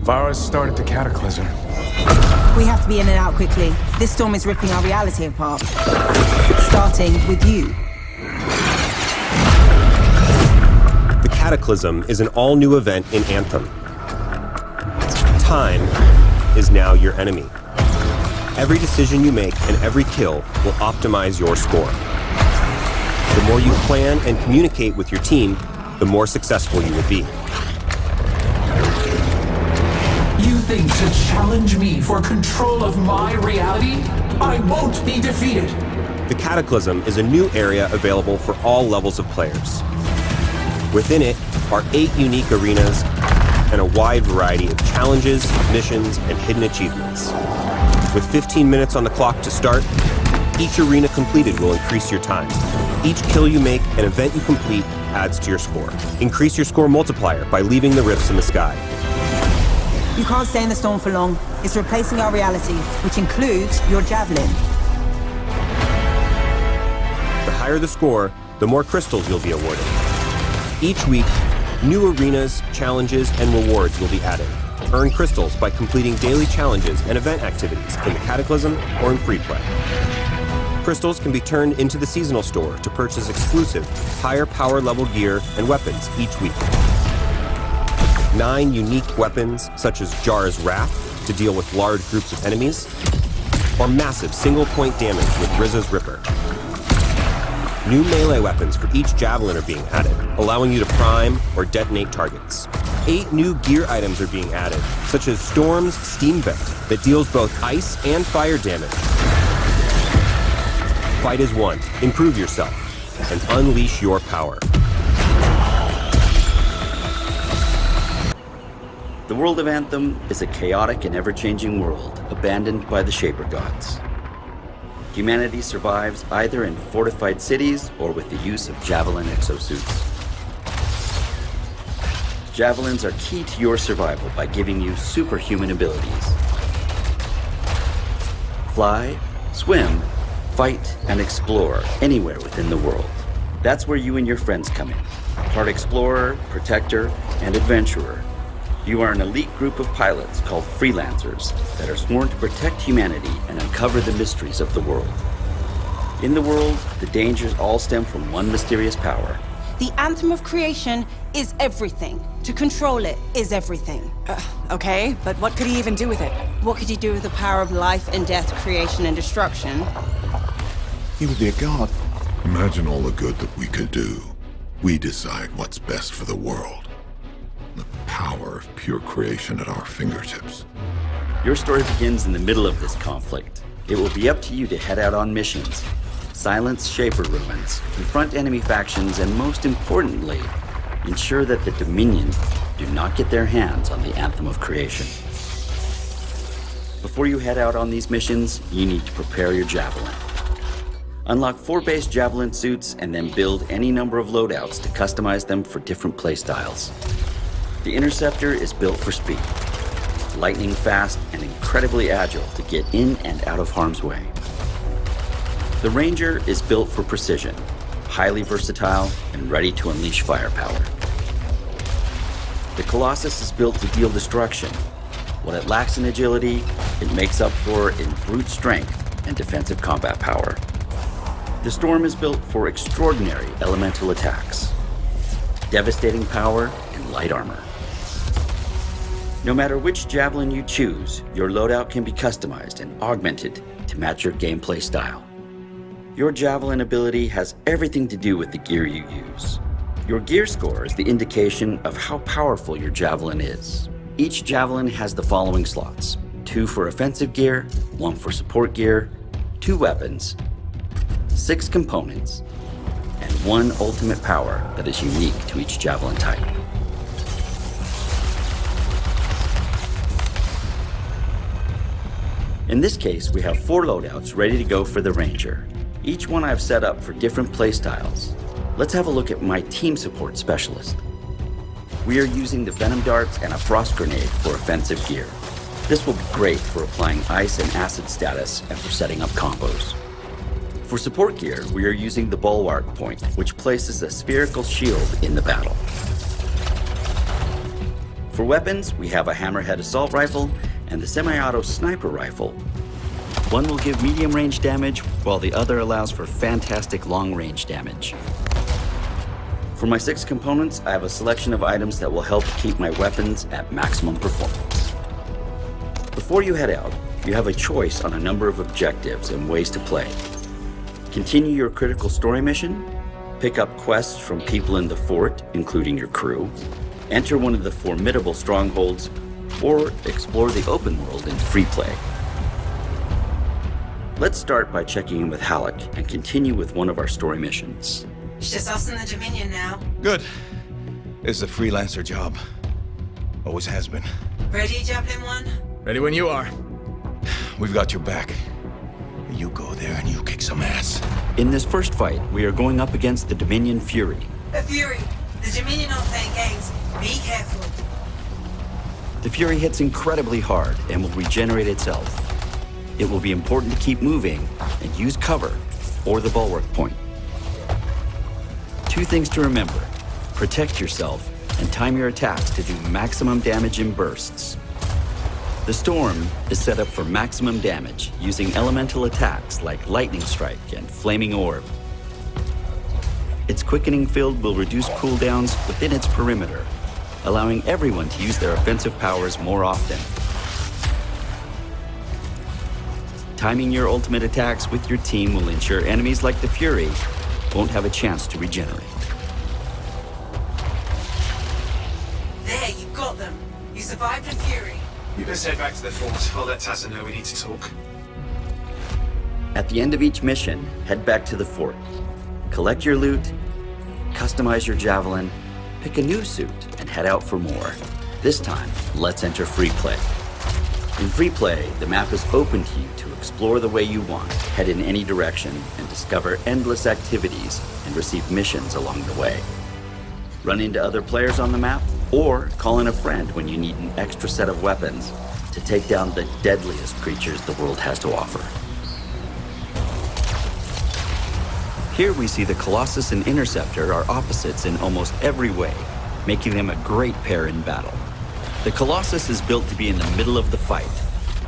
Virus started the Cataclysm. We have to be in and out quickly. This storm is ripping our reality apart. Starting with you. The Cataclysm is an all-new event in Anthem. Time is now your enemy. Every decision you make and every kill will optimize your score. The more you plan and communicate with your team, the more successful you will be. You think to challenge me for control of my reality? I won't be defeated. The Cataclysm is a new area available for all levels of players. Within it are 8 unique arenas and a wide variety of challenges, missions, and hidden achievements. With 15 minutes on the clock to start, each arena completed will increase your time. Each kill you make and event you complete adds to your score. Increase your score multiplier by leaving the rifts in the sky. You can't stay in the storm for long. It's replacing our reality, which includes your javelin. The higher the score, the more crystals you'll be awarded. Each week, new arenas, challenges, and rewards will be added. Earn crystals by completing daily challenges and event activities in the Cataclysm or in free play. Crystals can be turned into the seasonal store to purchase exclusive, higher power level gear and weapons each week. 9 unique weapons, such as Jar's Wrath, to deal with large groups of enemies, or massive single-point damage with Rizza's Ripper. New melee weapons for each javelin are being added, allowing you to prime or detonate targets. 8 new gear items are being added, such as Storm's Steam Vent, that deals both ice and fire damage. Fight as one, improve yourself, and unleash your power. The world of Anthem is a chaotic and ever-changing world, abandoned by the Shaper Gods. Humanity survives either in fortified cities or with the use of Javelin exosuits. Javelins are key to your survival by giving you superhuman abilities. Fly, swim, fight, and explore anywhere within the world. That's where you and your friends come in. Part explorer, protector, and adventurer. You are an elite group of pilots called freelancers that are sworn to protect humanity and uncover the mysteries of the world. In the world, the dangers all stem from one mysterious power. The Anthem of Creation is everything. To control it is everything. Okay, but what could he even do with it? What could you do with the power of life and death, creation and destruction? He would be a god. Imagine all the good that we could do. We decide what's best for the world. The power of pure creation at our fingertips. Your story begins in the middle of this conflict. It will be up to you to head out on missions, silence Shaper ruins, confront enemy factions, and most importantly, ensure that the Dominion do not get their hands on the Anthem of Creation. Before you head out on these missions, you need to prepare your Javelin. Unlock 4 base Javelin suits and then build any number of loadouts to customize them for different playstyles. The Interceptor is built for speed, lightning fast and incredibly agile to get in and out of harm's way. The Ranger is built for precision, highly versatile and ready to unleash firepower. The Colossus is built to deal destruction. What it lacks in agility, it makes up for in brute strength and defensive combat power. The Storm is built for extraordinary elemental attacks, devastating power, and light armor. No matter which Javelin you choose, your loadout can be customized and augmented to match your gameplay style. Your Javelin ability has everything to do with the gear you use. Your gear score is the indication of how powerful your Javelin is. Each Javelin has the following slots: 2 for offensive gear, 1 for support gear, 2 weapons, 6 components, and 1 ultimate power that is unique to each Javelin type. In this case, we have 4 loadouts ready to go for the Ranger. Each one I've set up for different playstyles. Let's have a look at my team support specialist. We are using the Venom Darts and a Frost Grenade for offensive gear. This will be great for applying ice and acid status and for setting up combos. For support gear, we are using the Bulwark Point, which places a spherical shield in the battle. For weapons, we have a hammerhead assault rifle and the semi-auto sniper rifle. One will give medium-range damage, while the other allows for fantastic long-range damage. For my 6 components, I have a selection of items that will help keep my weapons at maximum performance. Before you head out, you have a choice on a number of objectives and ways to play. Continue your critical story mission, pick up quests from people in the fort, including your crew, enter one of the formidable strongholds, or explore the open world in free play. Let's start by checking in with Halleck and continue with one of our story missions. It's just us and the Dominion now. Good. This is a freelancer job. Always has been. Ready, Javelin 1? Ready when you are. We've got your back. You go there and you kick some ass. In this first fight, we are going up against the Dominion Fury. A Fury. The Dominion aren't playing games. Be careful. The Fury hits incredibly hard and will regenerate itself. It will be important to keep moving and use cover or the bulwark point. 2 things to remember: protect yourself and time your attacks to do maximum damage in bursts. The Storm is set up for maximum damage using elemental attacks like Lightning Strike and Flaming Orb. Its quickening field will reduce cooldowns within its perimeter, allowing everyone to use their offensive powers more often. Timing your ultimate attacks with your team will ensure enemies like the Fury won't have a chance to regenerate. There, you got them. You survived the Fury. You best head back to the fort. I'll let Tazza know we need to talk. At the end of each mission, head back to the fort. Collect your loot, customize your javelin, pick a new suit, and head out for more. This time, let's enter free play. In free play, the map is open to you to explore the way you want, head in any direction, and discover endless activities and receive missions along the way. Run into other players on the map, or call in a friend when you need an extra set of weapons to take down the deadliest creatures the world has to offer. Here we see the Colossus and Interceptor are opposites in almost every way, making them a great pair in battle. The Colossus is built to be in the middle of the fight,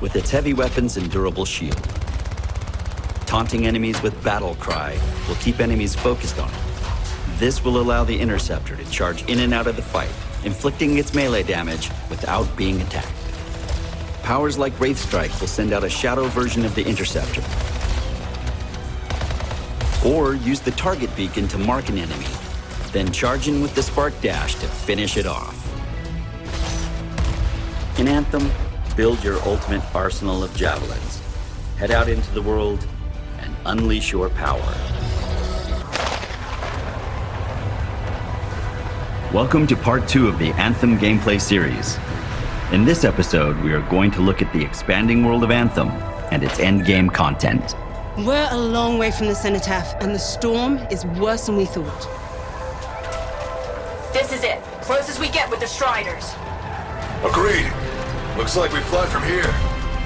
with its heavy weapons and durable shield. Taunting enemies with Battle Cry will keep enemies focused on it. This will allow the Interceptor to charge in and out of the fight, inflicting its melee damage without being attacked. Powers like Wraith Strike will send out a shadow version of the Interceptor. Or use the target beacon to mark an enemy, then charge in with the Spark Dash to finish it off. In Anthem, build your ultimate arsenal of javelins. Head out into the world and unleash your power. Welcome to part 2 of the Anthem gameplay series. In this episode, we are going to look at the expanding world of Anthem and its endgame content. We're a long way from the Cenotaph, and the storm is worse than we thought. This is it. Close as we get with the Striders. Agreed. Looks like we fly from here.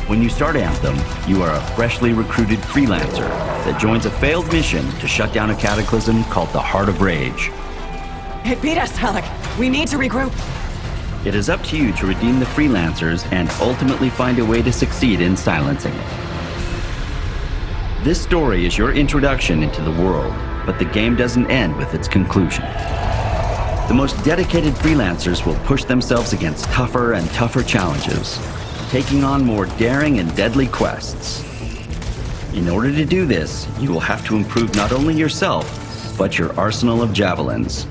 When you start Anthem, you are a freshly recruited freelancer that joins a failed mission to shut down a cataclysm called the Heart of Rage. It beat us, Halleck. We need to regroup. It is up to you to redeem the freelancers and ultimately find a way to succeed in silencing it. This story is your introduction into the world, but the game doesn't end with its conclusion. The most dedicated freelancers will push themselves against tougher and tougher challenges, taking on more daring and deadly quests. In order to do this, you will have to improve not only yourself, but your arsenal of javelins.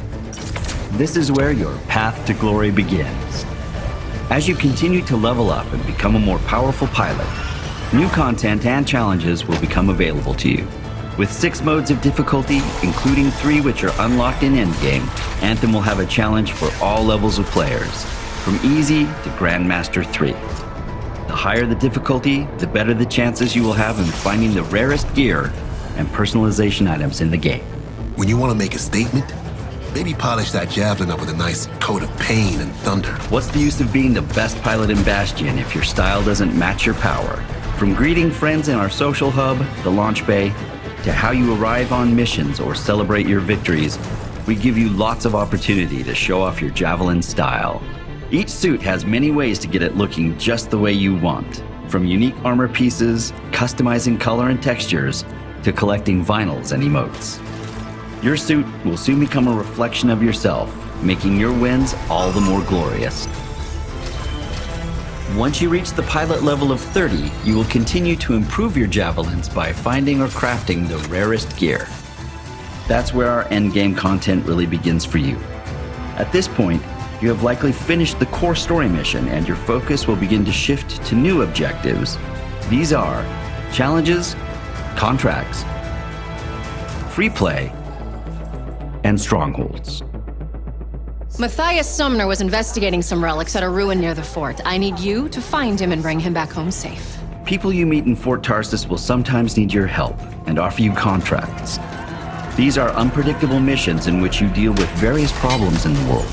This is where your path to glory begins. As you continue to level up and become a more powerful pilot, new content and challenges will become available to you. With 6 modes of difficulty, including 3 which are unlocked in Endgame, Anthem will have a challenge for all levels of players, from easy to Grandmaster 3. The higher the difficulty, the better the chances you will have in finding the rarest gear and personalization items in the game. When you want to make a statement, maybe polish that javelin up with a nice coat of pain and thunder. What's the use of being the best pilot in Bastion if your style doesn't match your power? From greeting friends in our social hub, the launch bay, to how you arrive on missions or celebrate your victories, we give you lots of opportunity to show off your javelin style. Each suit has many ways to get it looking just the way you want, from unique armor pieces, customizing color and textures, to collecting vinyls and emotes. Your suit will soon become a reflection of yourself, making your wins all the more glorious. Once you reach the pilot level of 30, you will continue to improve your javelins by finding or crafting the rarest gear. That's where our endgame content really begins for you. At this point, you have likely finished the core story mission and your focus will begin to shift to new objectives. These are challenges, contracts, free play, and strongholds. Matthias Sumner was investigating some relics at a ruin near the fort. I need you to find him and bring him back home safe. People you meet in Fort Tarsus will sometimes need your help and offer you contracts. These are unpredictable missions in which you deal with various problems in the world.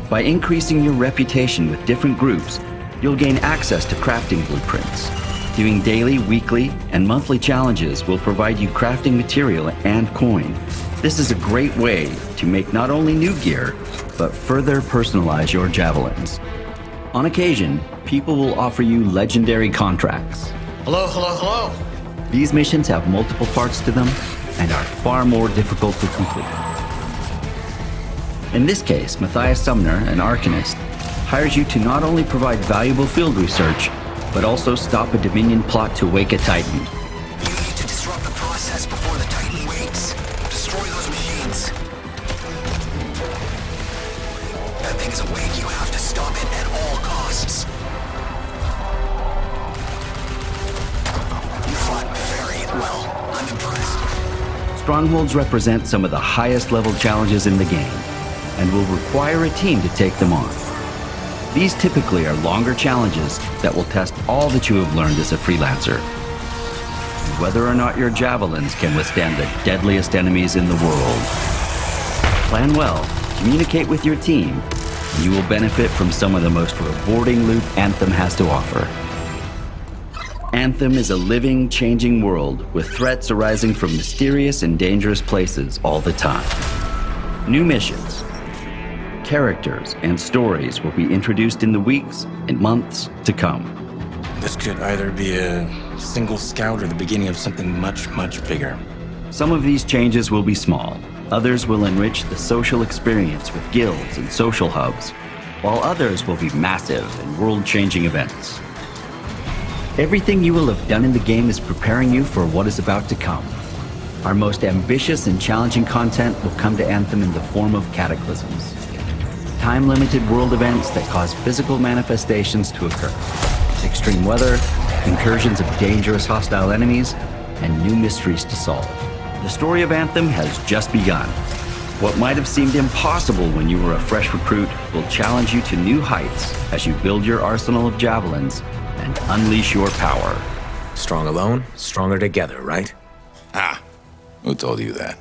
By increasing your reputation with different groups, you'll gain access to crafting blueprints. Doing daily, weekly, and monthly challenges will provide you crafting material and coin. This is a great way to make not only new gear, but further personalize your javelins. On occasion, people will offer you legendary contracts. Hello. These missions have multiple parts to them and are far more difficult to complete. In this case, Matthias Sumner, an Arcanist, hires you to not only provide valuable field research, but also stop a Dominion plot to wake a Titan. You need to disrupt the process before the Titan wakes. Destroy those machines. That thing is awake. You have to stop it at all costs. You fought very well. I'm impressed. Strongholds represent some of the highest level challenges in the game, and will require a team to take them on. These typically are longer challenges that will test all that you have learned as a freelancer. Whether or not your javelins can withstand the deadliest enemies in the world. Plan well, communicate with your team, and you will benefit from some of the most rewarding loot Anthem has to offer. Anthem is a living, changing world with threats arising from mysterious and dangerous places all the time. New missions, characters, and stories will be introduced in the weeks and months to come. This could either be a single scout or the beginning of something much, much bigger. Some of these changes will be small. Others will enrich the social experience with guilds and social hubs, while others will be massive and world-changing events. Everything you will have done in the game is preparing you for what is about to come. Our most ambitious and challenging content will come to Anthem in the form of cataclysms. Time-limited world events that cause physical manifestations to occur. Extreme weather, incursions of dangerous hostile enemies, and new mysteries to solve. The story of Anthem has just begun. What might have seemed impossible when you were a fresh recruit will challenge you to new heights as you build your arsenal of javelins and unleash your power. Strong alone, stronger together, right? Ah, who told you that?